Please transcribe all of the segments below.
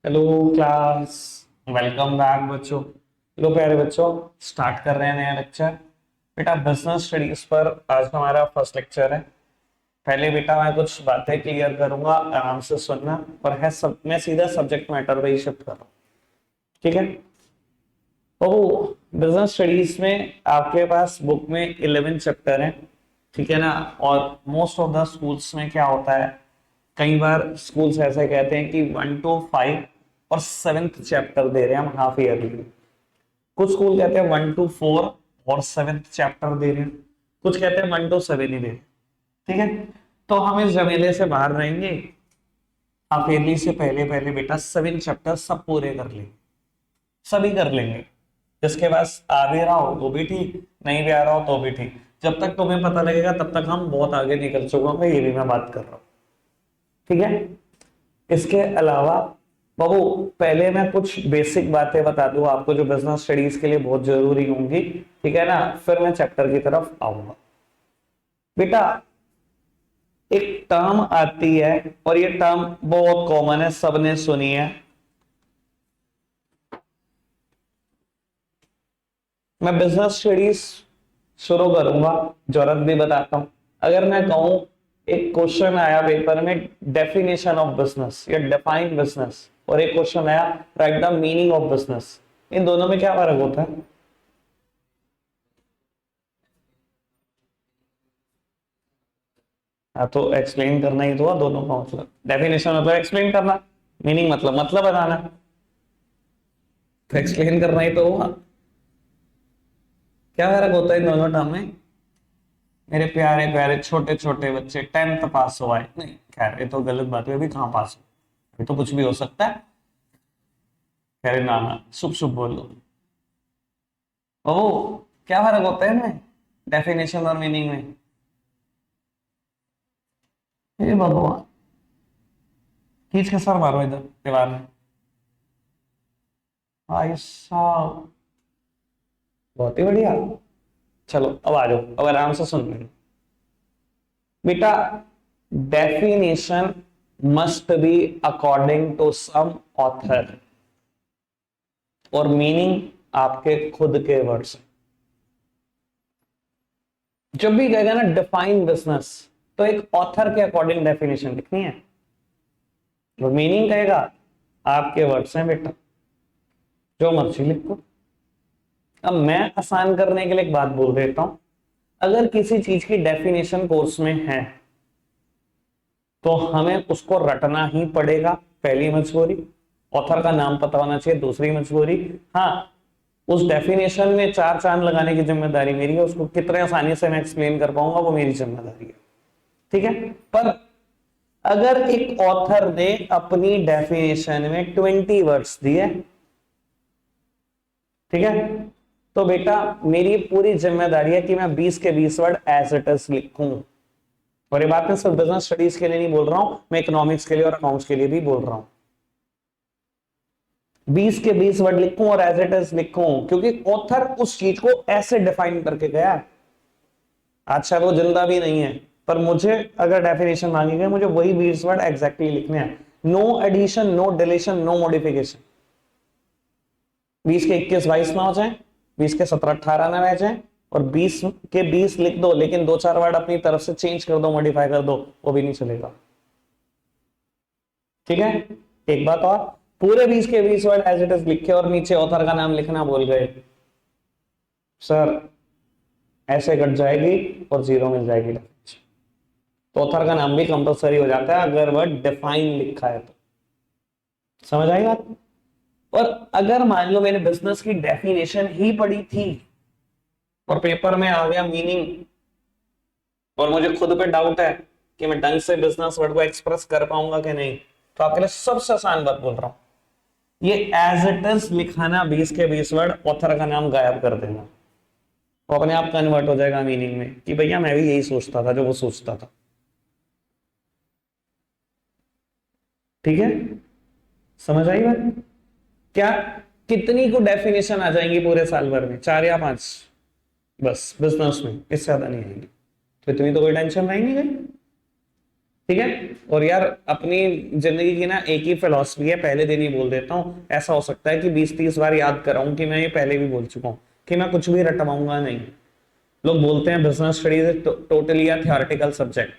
Hello class. Welcome back बच्चों। लो प्यारे बच्चों, स्टार्ट कर रहे हैं नया लेक्चर। बेटा बिजनेस स्टडीज पर आज हमारा फर्स्ट लेक्चर है। पहले बेटा मैं कुछ बातें क्लियर करूंगा, आराम से सुनना। और है सब, मैं सीधा सब्जेक्ट मैटर पे ही शिफ्ट कर रहा हूँ। ठीक है। तो बिजनेस स्टडीज में आपके पास बुक में 11 चैप्टर हैं। ठीक है ना। और मोस्ट ऑफ द स्कूल्स में क्या होता है, कई बार स्कूल्स ऐसे कहते हैं कि 1 to 5 और 7th चैप्टर दे रहे हैं हम हाफ ईयरली। कुछ स्कूल कहते हैं 1 to 4 और 7th चैप्टर दे रहे हैं। कुछ कहते हैं 1 to 7 ही दे रहे हैं। ठीक है। तो हम इस जमेले से बाहर रहेंगे। हाफ ईयरली से पहले पहले बेटा 7 चैप्टर सब पूरे कर लेंगे, सभी कर लेंगे। जिसके पास आ भी रहा हो वो भी ठीक, नहीं भी आ रहा हो तो भी ठीक। जब तक तुम्हें पता लगेगा तब तक हम बहुत आगे निकल चुके होंगे, ये भी मैं बात कर रहा हूँ। ठीक है। इसके अलावा बाबू, पहले मैं कुछ बेसिक बातें बता दूं आपको जो बिजनेस स्टडीज के लिए बहुत जरूरी होंगी। ठीक है ना। फिर मैं चैप्टर की तरफ आऊंगा। बेटा एक टर्म आती है और ये टर्म बहुत कॉमन है, सबने सुनी है। मैं बिजनेस स्टडीज शुरू करूंगा, जरूरत भी बताता हूं। अगर मैं कहूं एक क्वेश्चन आया पेपर में, डेफिनेशन ऑफ बिजनेस या डिफाइन बिजनेस, और एक क्वेश्चन आया write the meaning of business, इन दोनों में क्या फर्क होता है? हाँ, तो एक्सप्लेन करना ही तो है दोनों का मतलब। डेफिनेशन मतलब एक्सप्लेन करना, मीनिंग मतलब बताना। तो एक्सप्लेन करना ही तो हुआ। क्या फर्क होता है इन दोनों टर्म में? मेरे प्यारे प्यारे छोटे छोटे बच्चे, 10th पास हुआ है नहीं, खैर ये तो गलत बात है, अभी कहाँ पास हो, अभी तो कुछ भी हो सकता है। खैर ना ना, शुभ शुभ बोलो। ओ, क्या फर्क होता है इनमें, डेफिनेशन और मीनिंग में? हे भगवान, खींच के सर मारो इधर दीवार में। भाई साहब, बहुत ही बढ़िया। चलो अब आ जाओ, अब आराम से सुन लो। बेटा definition must be according to some author, और मीनिंग आपके खुद के वर्ड्स। जब भी कहेगा ना डिफाइन बिजनेस, तो एक ऑथर के अकॉर्डिंग डेफिनेशन लिखनी है, और मीनिंग कहेगा आपके वर्ड्स हैं बेटा, जो मर्जी लिखो। अब मैं आसान करने के लिए एक बात बोल देता हूं। अगर किसी चीज की डेफिनेशन कोर्स में है तो हमें उसको रटना ही पड़ेगा, पहली मजबूरी। ऑथर का नाम पता होना चाहिए, दूसरी मजबूरी। हाँ, उस डेफिनेशन में चार चांद लगाने की जिम्मेदारी मेरी है, उसको कितने आसानी से मैं एक्सप्लेन कर पाऊंगा वो मेरी जिम्मेदारी है। ठीक है। पर अगर एक ऑथर ने अपनी डेफिनेशन में 20 वर्ड्स दिए, ठीक है, तो बेटा मेरी पूरी जिम्मेदारी है कि मैं 20 के 20 वर्ड एज इट इज लिखूं। और ये बात मैं सिर्फ बिजनेस स्टडीज के लिए नहीं बोल रहा हूं, मैं इकोनॉमिक्स के लिए और अकाउंट्स के लिए भी बोल रहा हूं। 20 के 20 वर्ड लिखूं और एज इट इज लिखूं, क्योंकि ऑथर उस चीज को ऐसे डिफाइन करके गया है। अच्छा वो जिंदा भी नहीं है, पर मुझे अगर डेफिनेशन मांगी गई, मुझे वही 20 वर्ड एग्जैक्टली लिखने हैं। No addition, no deletion, no modification. 20 के 21 22 ना हो जाए, 20 के 17 18 ना रह जाए, और 20 के 20 लिख दो लेकिन दो चार वर्ड अपनी तरफ से चेंज कर दो, मॉडिफाई कर दो, वो भी नहीं चलेगा। ठीक है। एक बात और, पूरे 20 के 20 वर्ड एज इट इज लिखे और नीचे ऑथर का नाम लिखना भूल गए, सर ऐसे कट जाएगी और जीरो मिल जाएगी। तो ऑथर का नाम भी कंपलसरी हो जाता है अगर वर्ड डिफाइन लिखा है तो। समझ आई बात? और अगर मान लो मैंने बिजनेस की डेफिनेशन ही पढ़ी थी और पेपर में आ गया मीनिंग, और मुझे खुद पे डाउट है कि मैं ढंग से बिजनेस वर्ड को एक्सप्रेस कर पाऊंगा कि नहीं, तो आपके लिए सबसे आसान बात बोल रहा हूं, ये एज इट इज लिखाना, 20 के 20 वर्ड, ऑथर का नाम गायब कर देना, वो अपने आप कन्वर्ट हो जाएगा मीनिंग में कि भैया मैं भी यही सोचता था जो वो सोचता था। ठीक है। समझ आई बात? क्या कितनी को डेफिनेशन आ जाएंगी पूरे साल भर में? 4 या 5 बस बिजनेस में, इससे ज्यादा नहीं आएंगी। तो इतनी तो कोई टेंशन रही नहीं गई। ठीक है। और यार अपनी जिंदगी की ना एक ही फिलॉसफी है, पहले दिन ही बोल देता हूँ, ऐसा हो सकता है कि 20-30 बार याद कराऊं कि मैं ये पहले भी बोल चुका हूँ कि मैं कुछ भी रटवाऊंगा नहीं। लोग बोलते हैं बिजनेस स्टडीज टोटली या थियोरेटिकल सब्जेक्ट,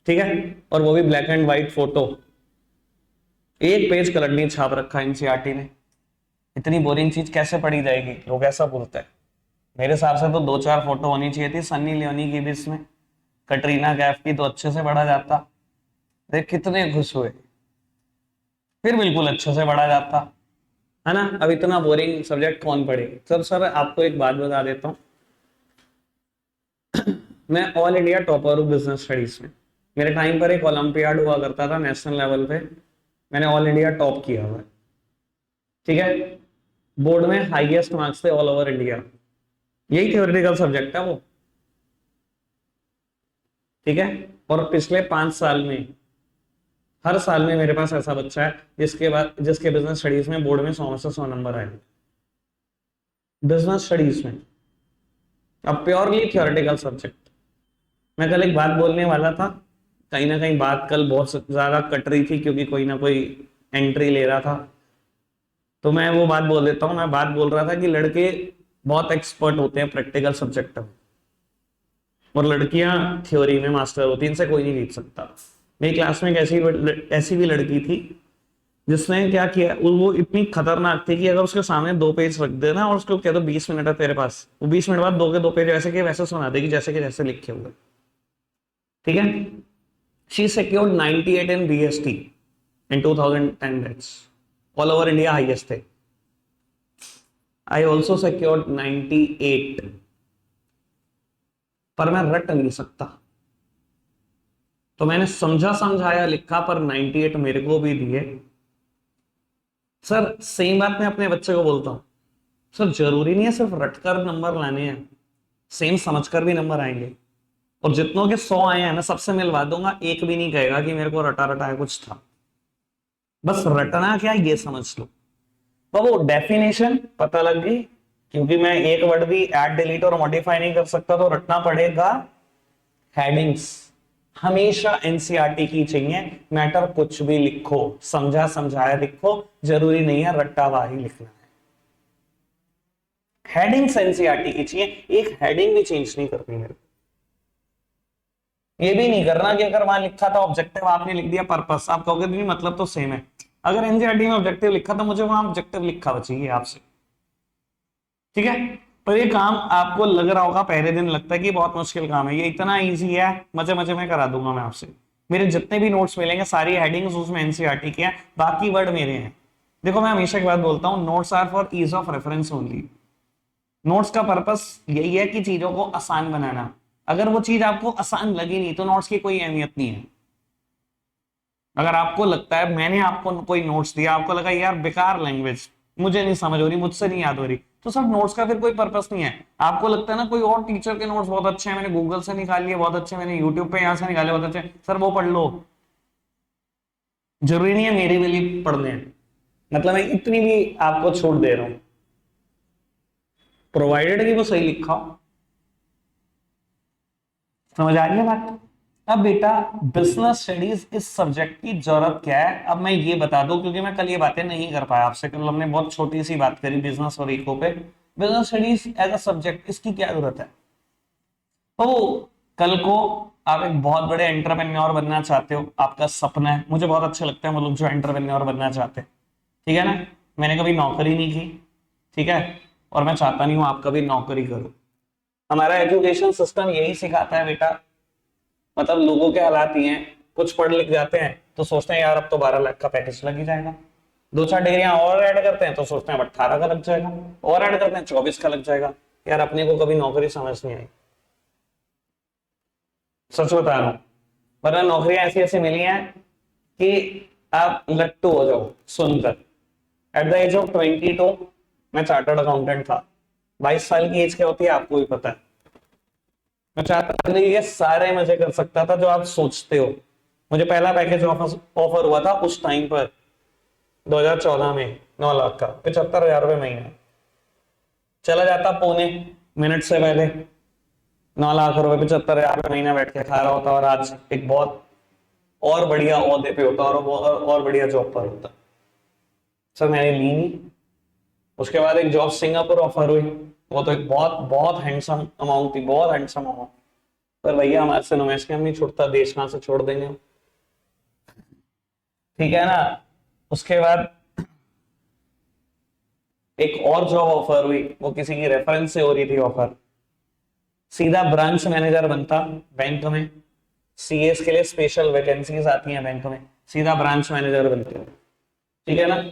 ठीक है, और वो भी ब्लैक एंड व्हाइट फोटो, एक पेज कलर नहीं छाप रखा एनसीईआरटी ने। इतनी बोरिंग चीज कैसे पढ़ी जाएगी, लोग ऐसा बोलते हैं। मेरे हिसाब से तो 2-4 फोटो होनी चाहिए थी सन्नी लियोनी की भी इसमें, कटरीना कैफ की तो अच्छे से पढ़ा जाता। देख कितने खुश हुए, फिर बिल्कुल अच्छे से पढ़ा जाता, है ना। अब इतना बोरिंग सब्जेक्ट कौन पढ़े। सर आपको एक बात बता देता हूँ, मैं ऑल इंडिया टॉपर हूँ बिजनेस स्टडीज में। मेरे टाइम पर एक ओलंपियाड हुआ करता था नेशनल लेवल पे, मैंने ऑल इंडिया टॉप किया हुआ है, ठीक है। बोर्ड में हाईएस्ट मार्क्स थे ऑल ओवर इंडिया, यही थ्योरेटिकल सब्जेक्ट है वो, ठीक है। और पिछले 5 साल में हर साल में मेरे पास ऐसा बच्चा है जिसके बिजनेस स्टडीज में बोर्ड में 100 में से 100 नंबर आए, बिजनेस स्टडीज में। अब प्योरली थियोरेटिकल सब्जेक्ट। मैं कल एक बात बोलने वाला था, कहीं ना कहीं बात कल बहुत ज्यादा कट रही थी क्योंकि कोई ना कोई एंट्री ले रहा था, तो मैं वो बात बोल देता हूँ। मैं बात बोल रहा था कि लड़के बहुत एक्सपर्ट होते हैं प्रैक्टिकल सब्जेक्ट में, और लड़कियां थ्योरी में मास्टर होती हैं, इनसे कोई नहीं जीत सकता। मेरी क्लास में एक ऐसी भी लड़की थी जिसने क्या किया, वो इतनी खतरनाक थी कि अगर उसके सामने 2 पेज रख देना और उसको कह दो 20 मिनट है तेरे पास, वो 20 मिनट बाद 2 के 2 पेज वैसे के वैसे सुना देगी जैसे के जैसे लिखे हुए, ठीक है। She secured 98 in BST in 2010 batch, all over India highest थे। आई ऑल्सो secured 98, पर मैं रट नहीं सकता, तो मैंने समझा समझाया लिखा, पर 98 मेरे को भी दिए। सर सेम बात मैं अपने बच्चे को बोलता हूं, सर जरूरी नहीं है सिर्फ रटकर नंबर लाने हैं, सेम समझकर भी नंबर आएंगे। और जितनों के 100 आए हैं मैं सबसे मिलवा दूंगा, एक भी नहीं कहेगा कि मेरे को रटा रटाया कुछ था। बस रटना क्या है ये समझ लो। तो वो डेफिनेशन पता लग गई, क्योंकि मैं एक वर्ड भी ऐड डिलीट और मॉडिफाई नहीं कर सकता, तो रटना पड़ेगा हेडिंग्स। हमेशा एनसीईआरटी की चाहिए, मैटर कुछ भी लिखो, समझा समझाया लिखो, जरूरी नहीं है रट्टावा ही लिखना है। हेडिंग्स एनसीईआरटी की चाहिए, एक हेडिंग भी चेंज नहीं करनी मेरे को। ये भी नहीं करना कि अगर वहां लिखा था ऑब्जेक्टिव आपने लिख दिया पर्पस, आप कहोगे नहीं मतलब तो सेम है। अगर एनसीईआरटी में ऑब्जेक्टिव लिखा था, मुझे वहां ऑब्जेक्टिव लिखा चाहिए आपसे, ठीक है। पर ये काम आपको लग रहा होगा पहले दिन लगता है कि बहुत मुश्किल काम है, ये इतना इजी है, मजे मजे में करा दूंगा मैं आपसे। मेरे जितने भी नोट्स मिलेंगे सारी हेडिंग्स उसमें एनसीईआरटी की है, बाकी वर्ड मेरे हैं। देखो मैं हमेशा एक बात बोलता हूँ, notes are for ease of reference only. Notes का पर्पस यही है कि चीजों को आसान बनाना। अगर वो चीज आपको आसान लगी नहीं तो नोट्स की कोई अहमियत नहीं है। अगर आपको लगता है, मैंने आपको कोई नोट्स दिया, आपको लगा यार बेकार लैंग्वेज, मुझे नहीं समझ हो रही, मुझसे नहीं याद हो रही, तो सब नोट्स का फिर कोई पर्पस नहीं है। आपको लगता है ना कोई और टीचर के नोट्स बहुत अच्छे हैं, मैंने गूगल से निकाल लिए बहुत अच्छे, मैंने यूट्यूब पे यहाँ से निकाले बहुत अच्छे, सर वो पढ़ लो, जरूरी नहीं है मेरे लिए पढ़ने हैं। मतलब मैं इतनी भी आपको छूट दे रहा हूं, प्रोवाइडेड कि वो सही लिखा हो। समझ आ रही है बात। अब बेटा बिजनेस स्टडीज इस सब्जेक्ट की जरूरत क्या है, अब मैं ये बता दूं, क्योंकि मैं कल ये बातें नहीं कर पाया आपसे, कल हमने बहुत छोटी सी बात करी बिजनेस और इको पे। Business studies as a subject इसकी क्या जरूरत है। तो कल को आप एक बहुत बड़े एंटरप्रेन्योर बनना चाहते हो, आपका सपना है, मुझे बहुत अच्छे लगते हैं वो लोग जो एंटरप्रेन्योर बनना चाहते हैं, ठीक है ना। मैंने कभी नौकरी नहीं की, ठीक है, और मैं चाहता नहीं हूं आप कभी नौकरी करो। हमारा एजुकेशन सिस्टम यही सिखाता है बेटा, मतलब लोगों के हालात ये हैं, कुछ पढ़ लिख जाते हैं तो सोचते हैं यार अब तो 12 लाख का पैकेज लग ही जाएगा, 2-4 डिग्रियां और ऐड करते हैं तो सोचते हैं अब 18 का लग जाएगा, और ऐड करते हैं 24 का लग जाएगा। यार अपने को कभी नौकरी समझ नहीं आई, सच बता रहा हूं। वरना नौकरियां ऐसी ऐसी मिली हैं कि आप लट्टू हो जाओ सुनकर। एट द एज ऑफ 22 मैं चार्टर्ड अकाउंटेंट था। 22 साल की एज क्या होती है आपको भी पता है। मैं चाहता था कि ये सारे मजे कर सकता था जो आप सोचते हो। मुझे पहला पैकेज ऑफर हुआ था उस टाइम पर 2014 में, 9 लाख का, 75,000 रुपये महीने। चला जाता पौने मिनट से पहले, 9 लाख रुपए 75,000 रुपये महीना बैठ के खा रहा होता, और आज एक बहुत और बढ़िया ओहदे पे होता और बढ़िया जॉब पर होता। सर मैंने ली नहीं। उसके बाद एक जॉब सिंगापुर ऑफर हुई, वो तो एक बहुत बहुत हैंडसम अमाउंट थी, बहुत हैंडसम अमाउंट। पर भैया हमारे से नोमेश के हम नहीं छुटता, देश कहां से छोड़ देंगे हम? ठीक है ना। उसके बाद एक और जॉब ऑफर हुई, वो किसी की रेफरेंस से हो रही थी ऑफर। सीधा ब्रांच मैनेजर बनता बैंक में। सीएस के लिए स्पेशल वैकेंसीज आती हैं बैंक में, सीधा ब्रांच मैनेजर बनते हो। ठीक है ना।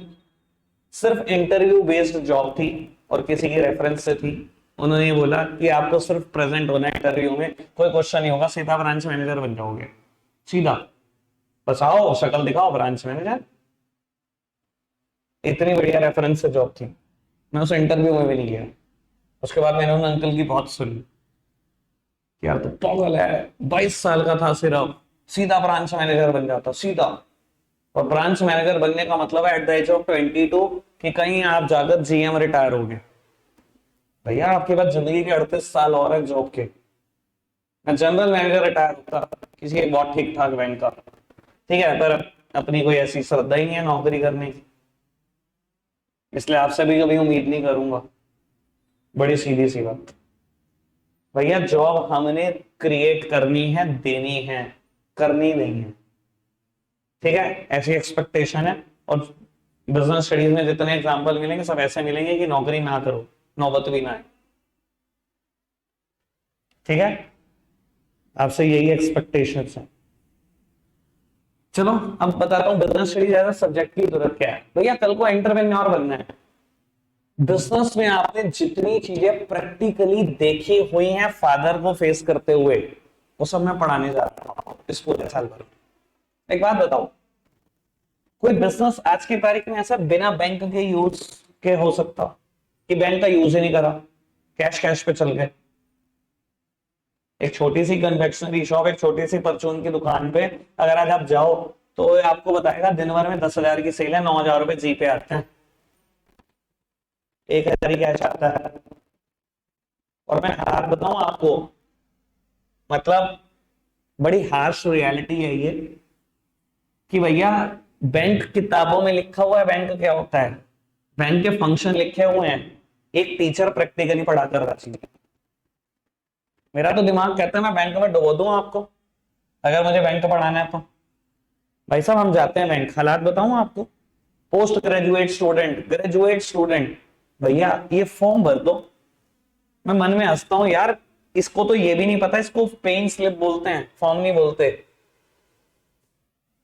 सिर्फ इंटरव्यू बेस्ड जॉब थी और किसी की रेफरेंस से थी। उन्होंने बोला कि आपको सिर्फ प्रेजेंट होना है इंटरव्यू में, कोई क्वेश्चन नहीं होगा, सीधा ब्रांच मैनेजर बन जाओगे। सीधा बस आओ, शक्ल दिखाओ, ब्रांच मैनेजर। इतनी बढ़िया रेफरेंस से जॉब थी, मैं उस इंटरव्यू में भी नहीं गया। उसके बाद मैंने उन अंकल की बहुत सुनी कि यार तो पागल है, 22 साल का था सिर्फ, सीधा ब्रांच मैनेजर बन जाता सीधा। और ब्रांच मैनेजर बनने का मतलब है एट द एज ऑफ 22 कि कहीं आप जाकर जीएम रिटायर हो गए। भैया आपके पास जिंदगी के 38 साल और है जॉब के। मैं जनरल मैनेजर रिटायर होता किसी एक बहुत ठीक ठाक बैंक का, ठीक है, पर अपनी कोई ऐसी श्रद्धा ही नहीं है नौकरी करने की, इसलिए आपसे भी कभी उम्मीद नहीं करूंगा। बड़ी सीधी सी बात। भैया जॉब हमने क्रिएट करनी है, देनी है, करनी नहीं है। ठीक है, ऐसी एक्सपेक्टेशन है। और बिजनेस स्टडीज में जितने एग्जांपल मिलेंगे सब ऐसे मिलेंगे कि नौकरी ना करो, नौबत भी ना आए। ठीक है, आपसे यही एक्सपेक्टेशन है। चलो अब बताता हूँ बिजनेस स्टडीज एज सब्जेक्ट की जरूरत क्या है। भैया कल को एंटरप्रेन्योर बनना है, बिजनेस में आपने जितनी चीजें प्रैक्टिकली देखी हुई हैं फादर को फेस करते हुए, वो सब मैं पढ़ाने जा रहा हूँ इस पूरे साल भर। एक बात बताओ, कोई बिजनेस आज की तारीख में ऐसा बिना बैंक के यूज के हो सकता कि बैंक का यूज ही नहीं करा, कैश कैश पे चल गए? एक छोटी सी कन्फेक्शनरी शॉप, एक छोटी सी परचून की दुकान पे अगर आज आप जाओ तो आपको बताएगा दिन भर में 10,000 की सेल है, 9,000 रुपए जी पे आते हैं, 1,000 ही कैश आता है। और मैं हार बताऊं आपको, मतलब बड़ी हार्श रियलिटी है ये कि भैया बैंक किताबों में लिखा हुआ है बैंक क्या होता है, बैंक के फंक्शन लिखे हुए हैं, एक टीचर प्रैक्टिकली पढ़ा कर रखी है। मेरा तो दिमाग कहता है मैं बैंक में डुबो दूं आपको, अगर मुझे बैंक पढ़ाना है तो। भाई साहब हम जाते हैं बैंक, हालात बताऊं आपको, post graduate student, graduate student, भैया ये फॉर्म भर दो। मैं मन में हंसता हूं यार, इसको तो ये भी नहीं पता, इसको पेइंग स्लिप बोलते हैं, फॉर्म नहीं बोलते।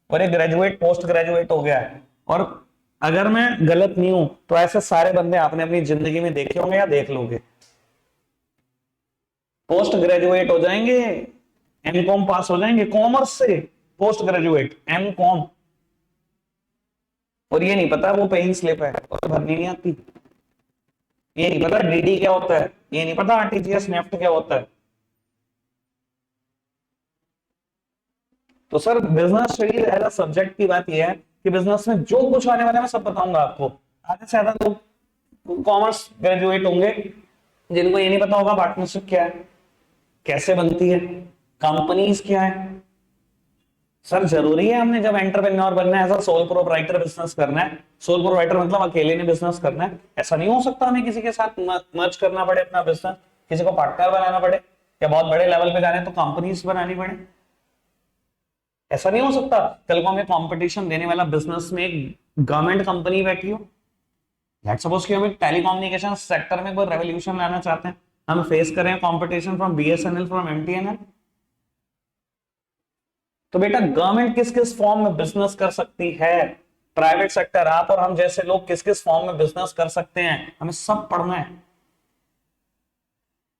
और ये ग्रेजुएट पोस्ट ग्रेजुएट हो गया है। और अगर मैं गलत नहीं हूं तो ऐसे सारे बंदे आपने अपनी जिंदगी में देखे होंगे या देख लोगे। पोस्ट ग्रेजुएट हो जाएंगे, एमकॉम पास हो जाएंगे कॉमर्स से, पोस्ट ग्रेजुएट एमकॉम, और ये नहीं पता वो पेइंग स्लिप है और भरनी नहीं आती, ये नहीं पता डीडी क्या होता है, ये नहीं पता आरटीजीएस नेफ्ट क्या होता है। तो sir business studies as a subject की बात यह है कि बिजनेस में जो कुछ आने वाला है मैं सब बताऊंगा आपको। आधे से ज्यादा लोग कॉमर्स ग्रेजुएट होंगे जिनको ये नहीं पता होगा पार्टनरशिप क्या है, कैसे बनती है, कंपनीज क्या है। सर जरूरी है हमने जब एंटरप्रेन्योर बनना है, ऐसा सोल प्रोप्राइटर बिजनेस करना है, सोल प्रोप्राइटर मतलब अकेले ने बिजनेस करना है, ऐसा नहीं हो सकता हमें किसी के साथ मर्ज करना पड़े अपना बिजनेस, किसी को पार्टनर बनाना पड़े, या बहुत बड़े लेवल पे जाने तो कंपनीज बनानी पड़े, ऐसा नहीं हो सकता। कल को हमें कंपटीशन देने वाला बिजनेस में एक गवर्नमेंट कंपनी बैठी हो, लेट्स सपोज कि हम टेलीकम्युनिकेशन सेक्टर में कोई रेवोल्यूशन लाना चाहते हैं, हम फेस करें competition from BSNL, from MTNL, तो बेटा गवर्नमेंट किस किस फॉर्म में बिजनेस कर सकती है, प्राइवेट सेक्टर आप और हम जैसे लोग किस किस फॉर्म में बिजनेस कर सकते हैं, हमें सब पढ़ना है।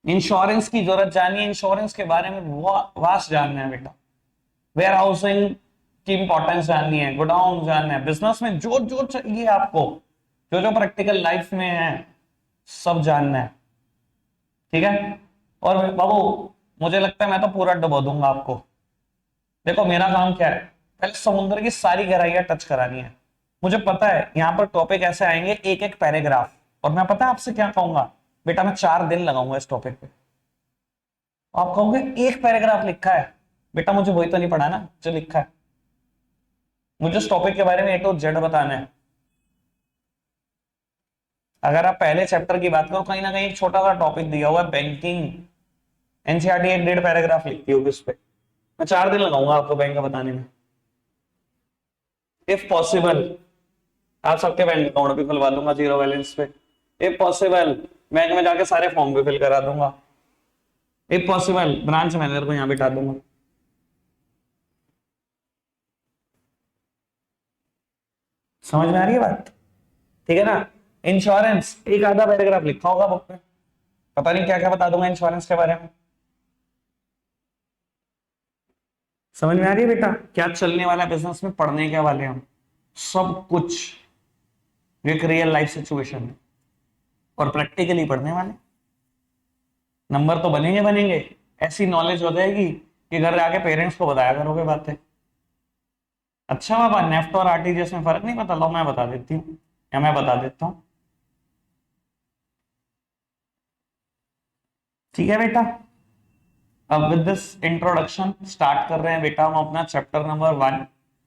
इंश्योरेंस की जरूरत जाननी है, इंश्योरेंस के बारे में वास्ट जानना है बेटा, वेयर हाउसिंग की इंपॉर्टेंस जाननी है, गोडाउन जानना है, बिजनेस में जो जो चाहिए आपको, जो जो प्रैक्टिकल लाइफ में है सब जानना है। ठीक है, और बाबू मुझे लगता है मैं तो पूरा डुबो दूंगा आपको। देखो मेरा काम क्या है, पहले समुद्र की सारी गहराइयां टच करानी है। मुझे पता है यहाँ पर टॉपिक ऐसे आएंगे एक एक पैराग्राफ, और मैं पता है आपसे क्या कहूंगा, बेटा मैं 4 दिन लगाऊंगा इस टॉपिक पे। आप कहोगे एक पैराग्राफ लिखा है, बेटा मुझे वही तो नहीं पढ़ा ना जो लिखा है। मुझे उस टॉपिक के बारे में ए टू जेड बताना है। अगर आप पहले चैप्टर की बात करो, कहीं ना कहीं एक छोटा सा टॉपिक दिया हुआ है बैंकिंग, एनसीईआरटी एक 1.5 पैराग्राफ लिखती होगी उस पर, मैं 4 दिन लगाऊंगा आपको बैंक का बताने में। इफ पॉसिबल आप सबके बैंक अकाउंट भी खुलवा दूंगा जीरो बैलेंस पे। इफ पॉसिबल बैंक में जाके सारे फॉर्म भी फिल करा दूंगा। इफ पॉसिबल ब्रांच मैनेजर को यहाँ बिठा दूंगा। समझ में आ रही है बात? ठीक है ना। इंश्योरेंस एक आधा पैराग्राफ लिखा होगा बुक में, पता नहीं क्या क्या बता दूंगा इंश्योरेंस के बारे में। समझ में आ रही है बेटा क्या चलने वाला बिजनेस में, पढ़ने के वाले हम सब कुछ एक रियल लाइफ सिचुएशन है और प्रैक्टिकली पढ़ने वाले। नंबर तो बनेंगे बनेंगे, ऐसी नॉलेज हो जाएगी कि घर जाके पेरेंट्स को बताया करोगे बातें। अच्छा बाबा नेफ्ट और आरटीजीएस में फर्क नहीं पता, लो मैं बता देती हूँ या मैं बता देता हूँ। ठीक है बेटा, अब विद दिस इंट्रोडक्शन स्टार्ट कर रहे हैं बेटा हम अपना चैप्टर नंबर 1।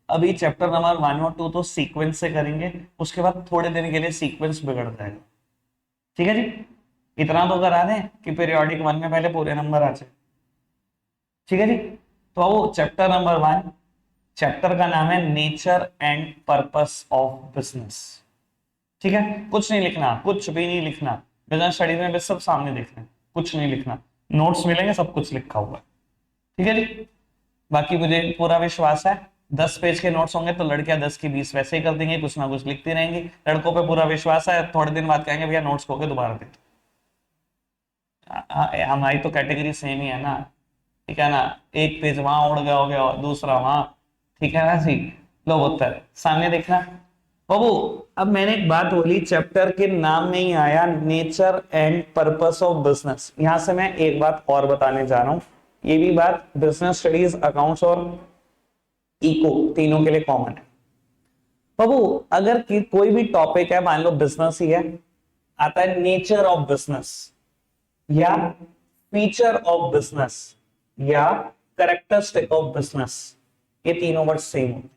अभी चैप्टर नंबर 1 और 2 तो सीक्वेंस से करेंगे, उसके बाद थोड़े दिन के लिए सीक्वेंस बिगड़ जाएगा। ठीक है जी, इतना तो करा दें कि पीरियोडिक 1 में पहले पूरे नंबर आ जाए। ठीक है जी, तो वो चैप्टर नंबर 1, चैप्टर का नाम है nature and purpose of business. ठीक है, कुछ नहीं लिखना, कुछ भी नहीं लिखना, बिजनेस स्टडीज में बस सब सामने देखना है, कुछ नहीं लिखना, नोट्स मिलेंगे सब कुछ लिखा हुआ। ठीक है जी, बाकी मुझे पूरा विश्वास है 10 पेज के नोट्स होंगे तो लड़कियां 10 की 20 वैसे ही कर देंगे, कुछ ना कुछ लिखती रहेंगी। लड़कों पे पूरा विश्वास है, थोड़े दिन बाद कहेंगे भैया नोट्स खोके दोबारा दे दो। हमारी तो कैटेगरी सेम ही है ना। ठीक है ना, एक पेज वहां उड़ गया हो गया, दूसरा वहां। ठीक है ना जी, लो उत्तर सामने देखना बाबू। अब मैंने एक बात बोली, चैप्टर के नाम में ही आया nature and purpose of business. यहां से मैं एक बात और बताने जा रहा हूं, ये भी बात बिजनेस स्टडीज, अकाउंट्स और इको तीनों के लिए कॉमन है। बाबू अगर कोई भी टॉपिक है, मान लो बिजनेस ही है, आता है नेचर ऑफ बिजनेस या फीचर ऑफ बिजनेस या कैरेक्टरिस्टिक ऑफ बिजनेस, ये तीनों वर्ड सेम होते हैं,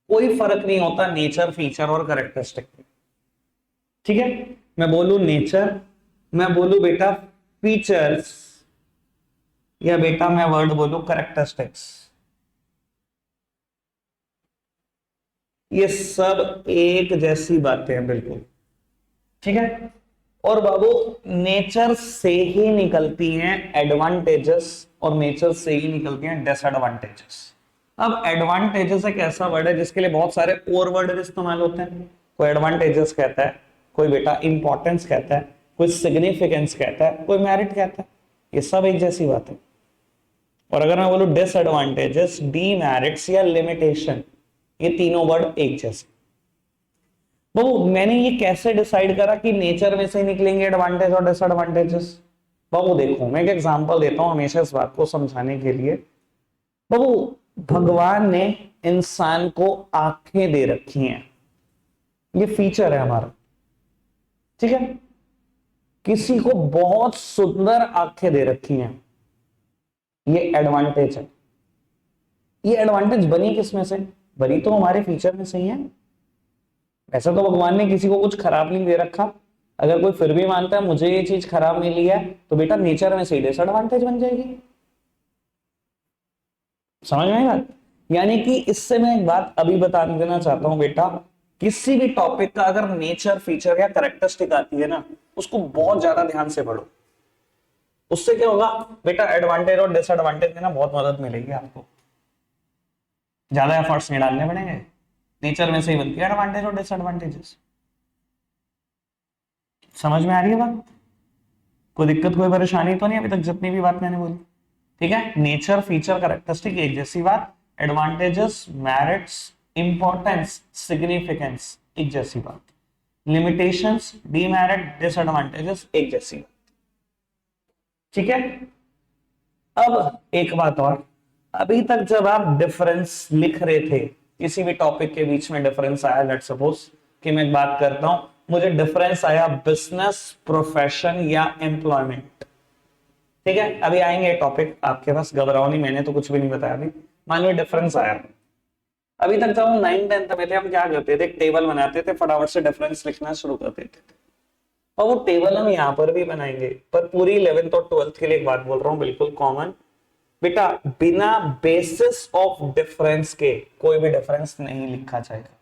कोई फर्क नहीं होता नेचर, फीचर और कैरेक्टरिस्टिक। ठीक है, मैं बोलू नेचर, मैं बोलू बेटा फीचर्स, या बेटा मैं वर्ड बोलू कैरेक्टरिस्टिक्स, ये सब एक जैसी बातें हैं बिल्कुल। ठीक है, और बाबू नेचर से ही निकलती हैं एडवांटेजेस और नेचर से ही निकलती हैं डिसएडवांटेजेस। अब एडवांटेजेस एक ऐसा वर्ड है जिसके लिए बहुत सारे और वर्ड इस्तेमाल होते हैं। कोई एडवांटेजेस कहता है, कोई बेटा इंपॉर्टेंस कहता है, कोई सिग्निफिकेंस कहता है, कोई मेरिट कहता है, ये सब एक जैसी बात है। और अगर मैं बोलूं डिसएडवांटेजेस, डीमेरिट्स या लिमिटेशन, ये तीनों वर्ड एक जैसे। बाबू मैंने ये कैसे डिसाइड करा कि नेचर में से निकलेंगे एडवांटेज और डिसएडवांटेजेस? बाबू देखो मैं एक एग्जांपल देता हूं हमेशा इस बात को समझाने के लिए। बाबू भगवान ने इंसान को आंखें दे रखी हैं, ये फीचर है हमारा। ठीक है, किसी को बहुत सुंदर आंखें दे रखी हैं, ये एडवांटेज है। ये एडवांटेज बनी किसमें से? बनी तो हमारे फीचर में से ही है। ऐसा तो भगवान ने किसी को कुछ खराब नहीं दे रखा। अगर कोई फिर भी मानता है मुझे ये चीज खराब मिली है, तो बेटा नेचर में से डिसएडवांटेज बन जाएगी। समझ में आई बात? यानी कि इससे मैं एक बात अभी बता देना चाहता हूं बेटा, किसी भी टॉपिक का अगर नेचर, फीचर या कैरेक्टरिस्टिक आती है ना, उसको बहुत ज्यादा ध्यान से पढ़ो। उससे क्या होगा बेटा, एडवांटेज और डिसएडवांटेज में ना बहुत मदद मिलेगी आपको, ज्यादा एफर्ट्स नहीं डालने पड़ेंगे, नेचर में से ही बनती है एडवांटेज और डिसएडवांटेजेस। समझ में आ रही है बात? कोई दिक्कत, कोई परेशानी तो नहीं अभी तक जितनी भी बात मैंने बोली? ठीक है, नेचर, फीचर, कैरेक्टरिस्टिक एक जैसी बात, एडवांटेजेस, मेरिट्स, इंपॉर्टेंस, सिग्निफिकेंस एक जैसी बात, लिमिटेशंस, डीमेरिट, डिसएडवांटेजेस एक जैसी बात। ठीक है, अब एक बात और, अभी तक जब आप डिफरेंस लिख रहे थे, किसी भी टॉपिक के बीच में डिफरेंस आया, लेट्स सपोज कि मैं एक बात करता हूं, मुझे डिफरेंस आया बिजनेस, प्रोफेशन या एम्प्लॉयमेंट। ठीक है, अभी आएंगे टॉपिक आपके पास, घबराओ नहीं, मैंने तो कुछ भी नहीं बताया अभी। मान लो डिफरेंस आया, अभी तक जब हम 9th 10th में थे, हम क्या करते थे, एक टेबल बनाते थे, फटाफट से डिफरेंस लिखना शुरू कर देते थे। और वो टेबल हम यहाँ पर भी बनाएंगे, पर पूरी 11th और 12th के लिए एक बात बोल रहा हूँ, बिल्कुल कॉमन। बेटा बिना बेसिस ऑफ डिफरेंस के कोई भी डिफरेंस नहीं लिखा जाएगा।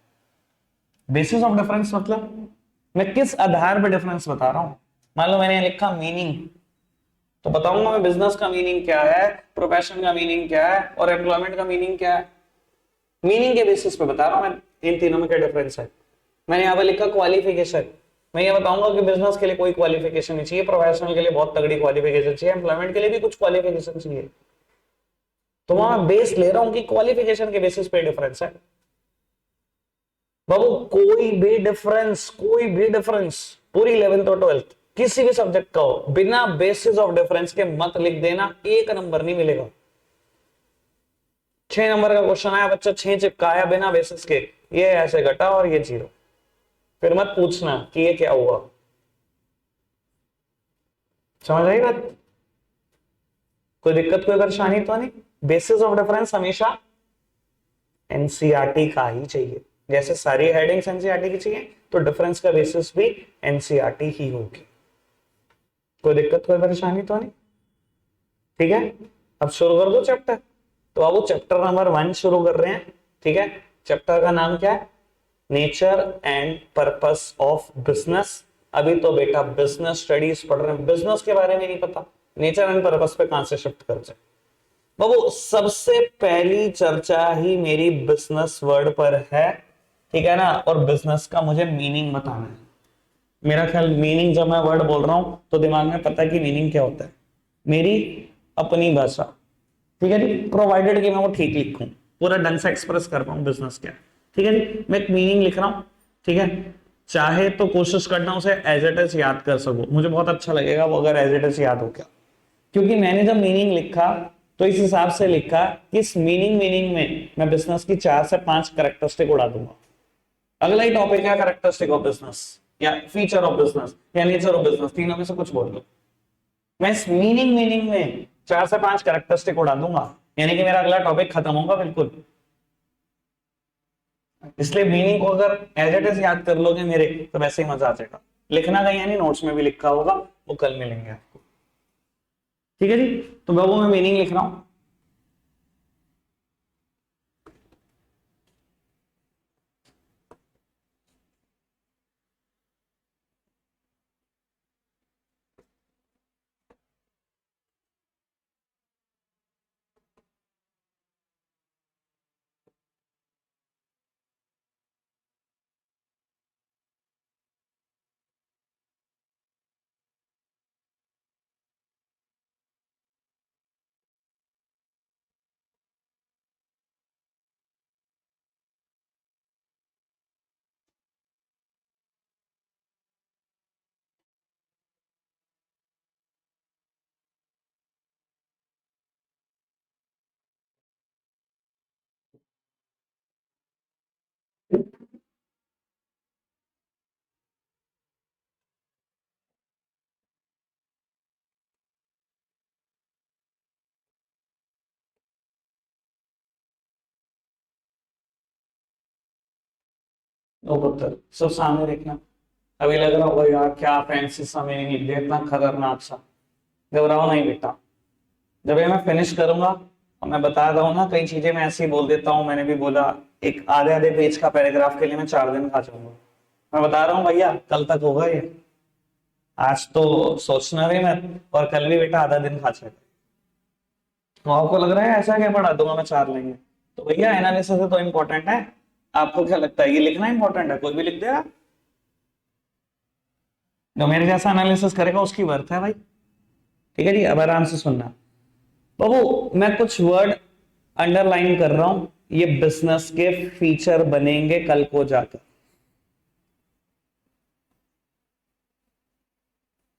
बेसिस ऑफ डिफरेंस मतलब मैं किस आधार पर डिफरेंस बता रहा हूं। मान लो मैंने लिखा मीनिंग, तो बताऊंगा मैं बिजनेस का मीनिंग क्या है, प्रोफेशन का मीनिंग क्या है, और एम्प्लॉयमेंट का मीनिंग क्या है। मीनिंग के बेसिस पे बता रहा हूं मैं इन तीनों में क्या डिफरेंस है। मैंने यहाँ पे लिखा क्वालिफिकेशन, मैं ये बताऊंगा कि बिजनेस के लिए कोई क्वालिफिकेशन नहीं चाहिए, प्रोफेशनल के लिए बहुत तगड़ी क्वालिफिकेशन चाहिए, एम्प्लॉयमेंट के लिए भी कुछ क्वालिफिकेशन चाहिए। तो वहां मैं बेस ले रहा हूं कि क्वालिफिकेशन के बेसिस पे डिफरेंस है। बाबू कोई भी डिफरेंस पूरी 11th और 12th किसी भी सब्जेक्ट का हो, बिना बेसिस ऑफ डिफरेंस के मत लिख देना, 1 नंबर नहीं मिलेगा। 6 नंबर का क्वेश्चन आया, बच्चा 6 चिपकाया बिना बेसिस के, ये ऐसे घटा और ये 0, फिर मत पूछना कि ये क्या हुआ। समझ आई बात? कोई दिक्कत कोई परेशानी तो नहीं। बेसिस ऑफ डिफरेंस हमेशा एनसीईआरटी का ही चाहिए, जैसे सारी हेडिंग्स एनसीईआरटी की चाहिए, तो डिफरेंस का बेसिस भी एनसीईआरटी ही होगी। कोई दिक्कत कोई परेशानी तो नहीं, ठीक है। अब शुरू कर दो चैप्टर। तो अब वो चैप्टर नंबर 1 शुरू कर रहे हैं, ठीक है। चैप्टर का नाम क्या है, nature and purpose of business. अभी तो बेटा बिजनेस स्टडीज पढ़ रहे हैं, बिजनेस के बारे में नहीं पता, नेचर एंड पर्पस पे कहां से शिफ्ट कर जाए। बाबू सबसे पहली चर्चा ही मेरी बिजनेस वर्ड पर है, ठीक है ना, और बिजनेस का मुझे मीनिंग बताना है। मेरा ख्याल मीनिंग जब मैं वर्ड बोल रहा हूं तो दिमाग में पता है कि मीनिंग क्या होता है, मेरी अपनी भाषा, ठीक है जी, प्रोवाइडेड कि मैं वो ठीक लिखूं, पूरा ढंग से एक्सप्रेस कर पाऊं बिजनेस क्या, ठीक है जी। मैं एक मीनिंग लिख रहा हूं, ठीक है, चाहे तो कोशिश करना उसे एज इट इज याद कर सको, मुझे बहुत अच्छा लगेगा वो अगर एज इट इज याद हो गया, क्योंकि मैंने जब मीनिंग लिखा तो इस हिसाब से लिखा कि इस मीनिंग में मैं बिजनेस की 4 से 5 कैरेक्टरिस्टिक उड़ा दूंगा। अगला ही टॉपिक है कैरेक्टरिस्टिक ऑफ बिजनेस या फीचर ऑफ बिजनेस या नेचर ऑफ बिजनेस, तीनों में से कुछ बोल दो। मैं इस मीनिंग में 4 से 5 कैरेक्टरिस्टिक उड़ा दूंगा, यानी कि मेरा अगला टॉपिक खत्म होगा बिल्कुल। इसलिए मीनिंग को अगर एज इट इज याद कर लोगे मेरे, तो वैसे ही मजा आ जाएगा। लिखना कहीं यानी नोट्स में भी लिखा होगा, वो कल मिलेंगे आपको, ठीक है जी। तो बाबू मैं मीनिंग लिख रहा हूं, दो पत्थर सब सामने देखना। अभी लग रहा होगा यार क्या फैंसी सा मीनिंग लिख दिया, इतना खतरनाक सा। घबराओ नहीं बेटा, जब ये मैं फिनिश करूंगा, और मैं बता रहा हूँ ना कई चीजें मैं ऐसे ही बोल देता हूँ, मैंने भी बोला, एक आधे आधे पेज का पैराग्राफ के लिए मैं 4 दिन खा जाऊंगा। मैं बता रहा हूँ भैया कल तक होगा ये, आज तो सोचना भी मत, और कल भी बेटा आधा दिन खा जाएगा। तो आपको लग रहा है ऐसा क्या पढ़ा दूंगा मैं 4 लाइन में, तो भैया एनालिसिस तो इंपॉर्टेंट है। आपको क्या लगता है ये लिखना इंपॉर्टेंट है, कोई भी लिख देगा, जो मेरे जैसा एनालिसिस करेगा उसकी वर्थ है भाई, ठीक है जी। अब आराम से सुनना बाबू, मैं कुछ वर्ड अंडरलाइन कर रहा हूं, ये बिजनेस के फीचर बनेंगे कल को जाकर,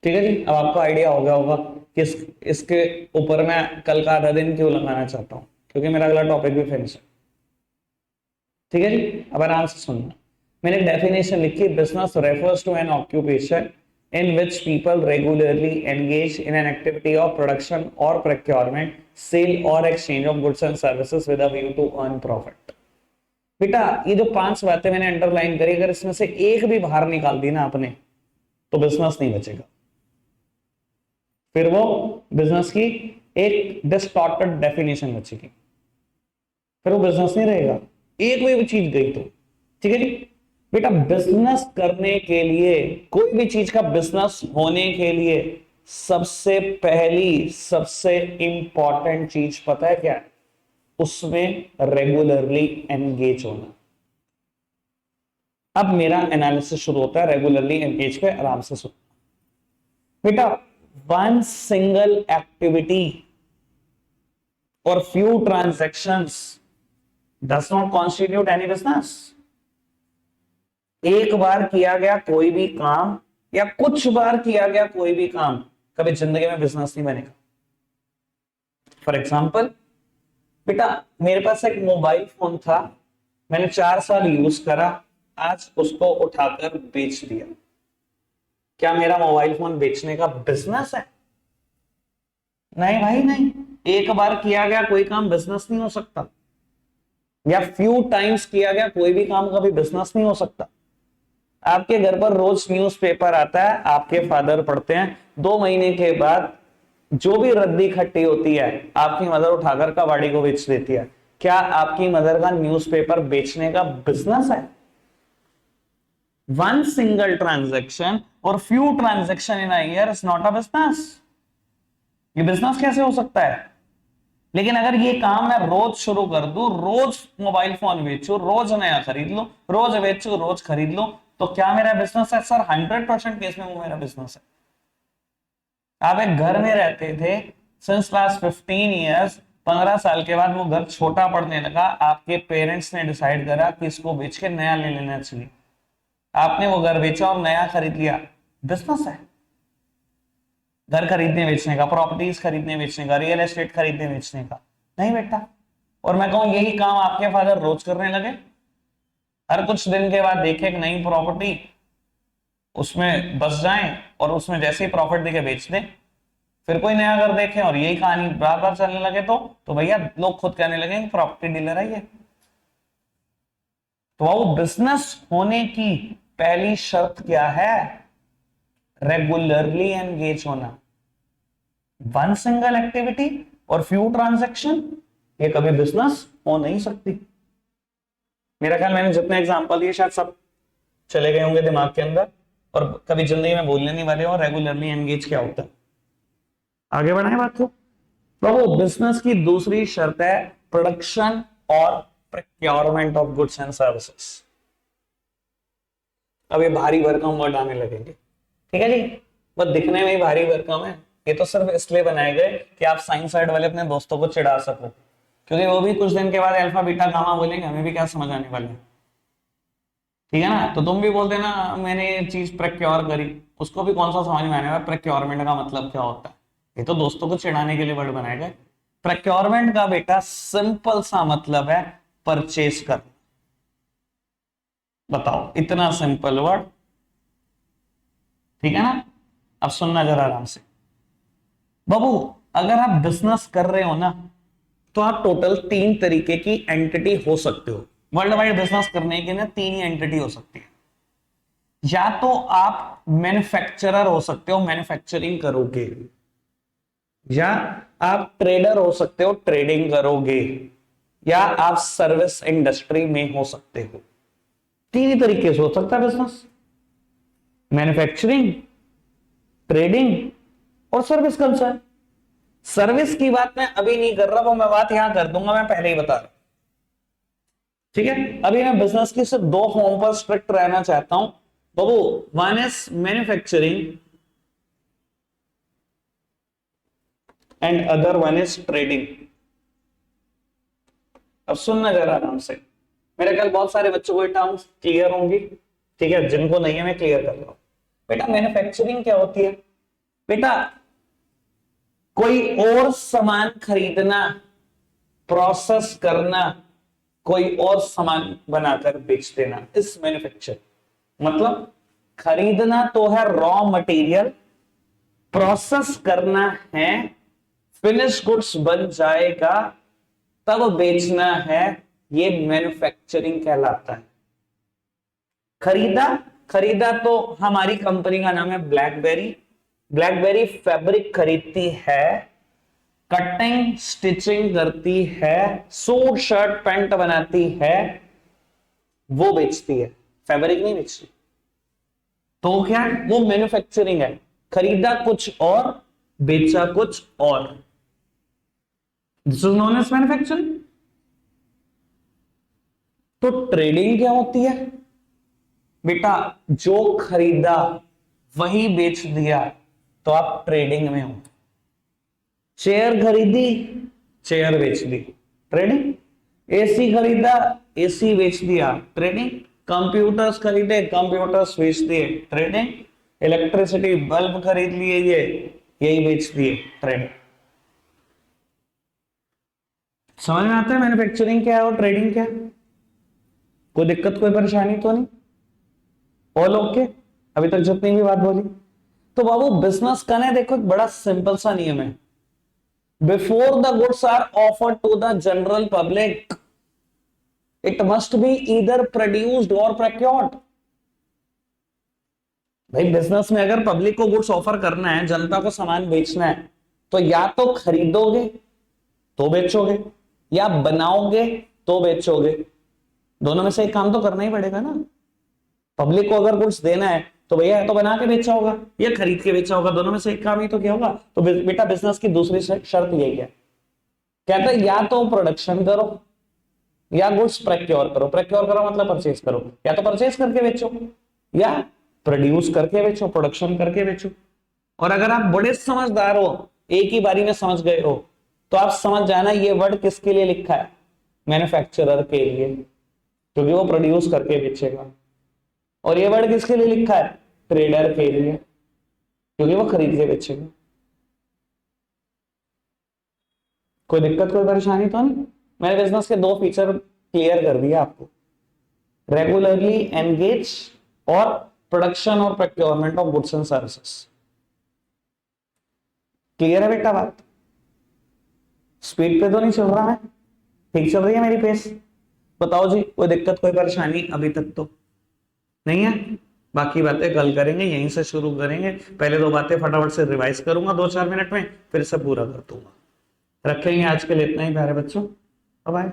ठीक है जी। अब आपको आइडिया हो गया होगा कि इसके ऊपर मैं कल का आधा दिन क्यों लगाना चाहता हूं, क्योंकि मेरा अगला टॉपिक भी फिनिश है, ठीक है जी। अब आराम से सुनना, मैंने डेफिनेशन लिखी, business refers to an occupation in which people regularly engage in an activity of production or procurement, sale or exchange of goods and services with a view to earn profit. बेटा ये जो 5 बातें मैंने underline करी, अगर इसमें से एक भी बाहर निकाल दी ना आपने, तो बिजनेस नहीं बचेगा। फिर वो बिजनेस की एक डिस्टॉर्टेड डेफिनेशन बचेगी, फिर वो बिजनेस नहीं रहेगा। एक भी चीज गई तो, ठीक है जी। बेटा बिजनेस करने के लिए, कोई भी चीज का बिजनेस होने के लिए सबसे पहली, सबसे इंपॉर्टेंट चीज पता है क्या है? उसमें रेगुलरली एंगेज होना। अब मेरा एनालिसिस शुरू होता है रेगुलरली एंगेज पे, आराम से सुन बेटा। वन सिंगल एक्टिविटी और few transactions does not constitute any business. एक बार किया गया कोई भी काम या कुछ बार किया गया कोई भी काम कभी जिंदगी में बिजनेस नहीं बनेगा। फॉर एग्जाम्पल बेटा, मेरे पास एक मोबाइल फोन था, मैंने 4 साल यूज करा, आज उसको उठाकर बेच दिया। क्या मेरा मोबाइल फोन बेचने का बिजनेस है? नहीं भाई नहीं। एक बार किया गया कोई काम बिजनेस नहीं हो सकता, या फ्यू टाइम्स किया गया कोई भी काम कभी बिजनेस नहीं हो सकता। आपके घर पर रोज न्यूज़पेपर आता है, आपके फादर पढ़ते हैं, 2 महीने के बाद जो भी रद्दी इकट्ठी होती है आपकी मदर उठाकर कबाड़ी को बेच देती है। क्या आपकी मदर का न्यूज़पेपर बेचने का बिजनेस है? वन सिंगल ट्रांजैक्शन और few transaction in a year is not a business. ये बिजनेस कैसे हो सकता है? लेकिन अगर ये काम मैं रोज शुरू कर दूं, रोज मोबाइल फोन बेचू, रोज नया खरीद लो, रोज बेचू, रोज खरीद लो, तो क्या मेरा बिजनेस है? सर 100% केस में वो मेरा बिजनेस है। आप एक घर में रहते थे सिंस लास्ट 15 ईयर्स, 15 साल के बाद वो घर छोटा पड़ने लगा, आपके पेरेंट्स ने डिसाइड करा कि इसको बेच के नया ले लेना चाहिए, आपने वो घर बेचा और नया खरीद लिया, बिजनेस है। घर खरीदने बेचने का, प्रॉपर्टीज खरीदने बेचने का, रियल एस्टेट खरीदने बेचने का नहीं बेटा। और मैं कहूं यही काम आपके फादर रोज करने लगे, हर कुछ दिन के बाद देखे एक नई प्रॉपर्टी, उसमें बस जाएं और उसमें जैसे ही प्रॉफिट देके बेच दें, फिर कोई नया घर देखें और यही कहानी बार बार चलने लगे, तो भैया लोग खुद कहने लगे प्रॉपर्टी डीलर है ये। तो वो बिजनेस होने की पहली शर्त क्या है? रेगुलरली एंगेज होना। वन सिंगल एक्टिविटी और फ्यू ट्रांजैक्शन, ये कभी बिजनेस हो नहीं सकती। मेरा ख्याल मैंने जितने एग्जांपल दिए शायद सब चले गए होंगे दिमाग के अंदर, और कभी जिंदगी में बोलने नहीं वाले हो रेगुलरली एंगेज क्या होता है। आगे बढ़ाएं बात को। तो वो बिजनेस की दूसरी शर्त है प्रोडक्शन और procurement of goods and services. अब ये भारी भरकम वर्ड आने लगेंगे, ठीक है जी। वो दिखने में ही भारी भरकम है, ये तो सिर्फ इसलिए बनाए गए कि आप साइंस साइड वाले अपने दोस्तों को चिढ़ा सको, क्योंकि वो भी कुछ दिन के बाद अल्फा बीटा गामा बोलेंगे, हमें भी क्या समझ आने वाले हैं, ठीक है ना। तो तुम भी बोल देना मैंने ये चीज प्रोक्योर करी, उसको भी कौन सा समझ में आने वाला प्रोक्योरमेंट का मतलब क्या होता है। ये तो दोस्तों को चिढ़ाने के लिए वर्ड बनाए गए। प्रोक्योरमेंट का बेटा सिंपल सा मतलब है परचेस कर। बताओ, इतना सिंपल वर्ड, ठीक है ना। अब सुनना जरा आराम से बाबू। अगर आप बिजनेस कर रहे हो ना, तो आप टोटल 3 तरीके की एंटिटी हो सकते हो। वर्ल्ड वाइड बिजनेस करने के ना 3 ही एंटिटी हो सकती है। या तो आप मैन्युफैक्चरर हो सकते हो, मैन्युफैक्चरिंग करोगे, या आप ट्रेडर हो सकते हो, ट्रेडिंग करोगे, या आप सर्विस इंडस्ट्री में हो सकते हो। 3 ही तरीके से हो सकता है बिजनेस, मैन्युफैक्चरिंग, ट्रेडिंग और सर्विस कंसर्न। सर्विस की बात मैं अभी नहीं कर रहा, वो मैं बात यहां कर दूंगा, मैं पहले ही बता रहा हूं, ठीक है। अभी मैं बिजनेस की सिर्फ 2 फॉर्म पर स्ट्रिक्ट रहना चाहता हूं बाबू। One is manufacturing and other one is trading. अब सुनना जरा आराम से, मेरे ख्याल बहुत सारे बच्चों को ये टर्म्स क्लियर होंगी, ठीक है। जिनको नहीं है मैं क्लियर कर रहा हूं। बेटा मैन्युफैक्चरिंग क्या होती है? बेटा कोई और सामान खरीदना, प्रोसेस करना, कोई और सामान बनाकर बेच देना, इस मैन्युफैक्चर। मतलब खरीदना तो है रॉ मटेरियल, प्रोसेस करना है, फिनिश गुड्स बन जाएगा, तब बेचना है ये मैन्युफैक्चरिंग कहलाता है। खरीदा, खरीदा तो हमारी कंपनी का नाम है ब्लैकबेरी। ब्लैकबेरी फैब्रिक खरीदती है, कटिंग स्टिचिंग करती है, सूट शर्ट पैंट बनाती है, वो बेचती है, फैब्रिक नहीं बेचती। तो क्या है? वो मैन्युफैक्चरिंग है। खरीदा कुछ और, बेचा कुछ और, this is known as manufacturing. तो ट्रेडिंग क्या होती है बेटा? जो खरीदा वही बेच दिया, तो आप ट्रेडिंग में हो। चेयर खरीदी, चेयर बेच दी, ट्रेडिंग। एसी खरीदा, एसी बेच दिया, ट्रेडिंग। कंप्यूटर्स खरीदे, कंप्यूटर्स बेच दिए, ट्रेडिंग। इलेक्ट्रिसिटी बल्ब खरीद लिए, ये यही बेच दिए, ट्रेडिंग। समझ में आता है मैन्युफैक्चरिंग क्या है और ट्रेडिंग क्या है? कोई दिक्कत कोई परेशानी तो नहीं? All okay? अभी तक जितनी भी बात बोली। तो बाबू बिजनेस करना है, देखो एक बड़ा सिंपल सा नियम है। Before the goods are offered to the general public, it must be either produced or procured. भाई बिजनेस में अगर पब्लिक को गुड्स ऑफर करना है, जनता को सामान बेचना है, तो या तो खरीदोगे तो बेचोगे, या बनाओगे तो बेचोगे। दोनों में से एक काम तो करना ही पड़ेगा ना। पब्लिक को अगर गुड्स देना है तो भैया या तो बना के बेचा होगा या खरीद के बेचा होगा, दोनों में से एक काम ही तो किया होगा। तो बेटा बिजनेस की दूसरी शर्त यही है, कहता है या तो प्रोडक्शन करो या गुड्स प्रोक्योर करो। प्रोक्योर करो मतलब परचेज करो, या तो परचेज करके बेचो या प्रोड्यूस करके बेचो, प्रोडक्शन करके बेचो। और अगर आप बड़े समझदार हो, एक ही बारी में समझ गए हो, तो आप समझ जाना ये वर्ड किसके लिए लिखा है? मैन्युफैक्चरर के लिए, क्योंकि वो प्रोड्यूस करके बेचेगा। और ये वर्ड किसके लिए लिखा है? ट्रेडर के लिए, क्योंकि वो खरीद के बेचेगा। कोई दिक्कत कोई परेशानी तो नहीं? मैंने बिजनेस के दो फीचर क्लियर कर दिया आपको, रेगुलरली एंगेज और प्रोडक्शन और procurement of goods and services. Clear है बेटा बात? स्पीड पे तो नहीं चल रहा है? ठीक चल रही है मेरी पेस? बताओ जी, कोई दिक्कत कोई परेशानी अभी तक तो नहीं है? बाकी बातें कल करेंगे, यहीं से शुरू करेंगे। पहले दो बातें फटाफट से रिवाइज करूंगा 2-4 मिनट में, फिर से पूरा कर दूंगा। रखेंगे आज के लिए इतना ही प्यारे बच्चों, बाय।